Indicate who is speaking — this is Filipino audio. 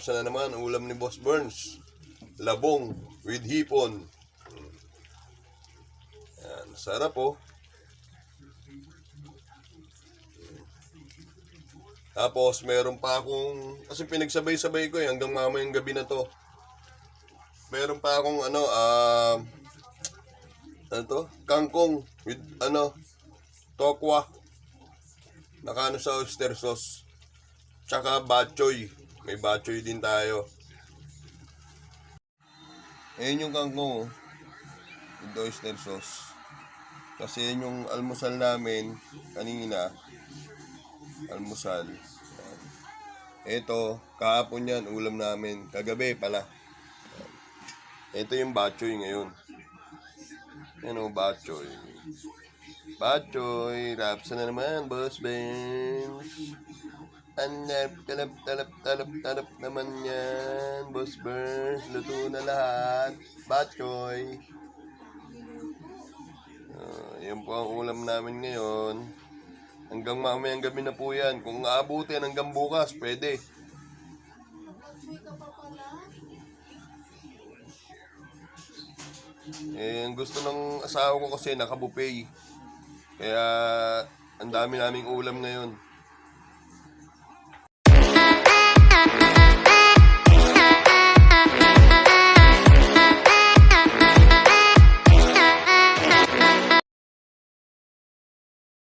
Speaker 1: Rapsa na naman, ulam ni Boss Burns. Labong with hipon. Yan, sarap oh. Tapos meron pa akong, kasi pinagsabay-sabay ko hanggang mamayang gabi na to. Meron pa akong kangkong with tokwa. Nakano sa oyster sauce. Tsaka bachoy. May bachoy din tayo. Ayan yung kangkong with oyster sauce. Kasi yan yung almusal namin kanina. Almusal. Ito, kahapon yan, ulam namin. Kagabi pala. Ito yung bachoy ngayon. Yan o, bachoy. Bachoy, rapsa na naman, Boss Burns. Talap naman yan, Boss Burns. Luto na lahat. Bachoy. Yan po ang ulam namin ngayon. Hanggang mamayang gabi na po yan. Kung aabutin hanggang bukas, pwede. Ang gusto ng asawa ko kasi nakabuffet. Kaya ang dami naming ulam ngayon.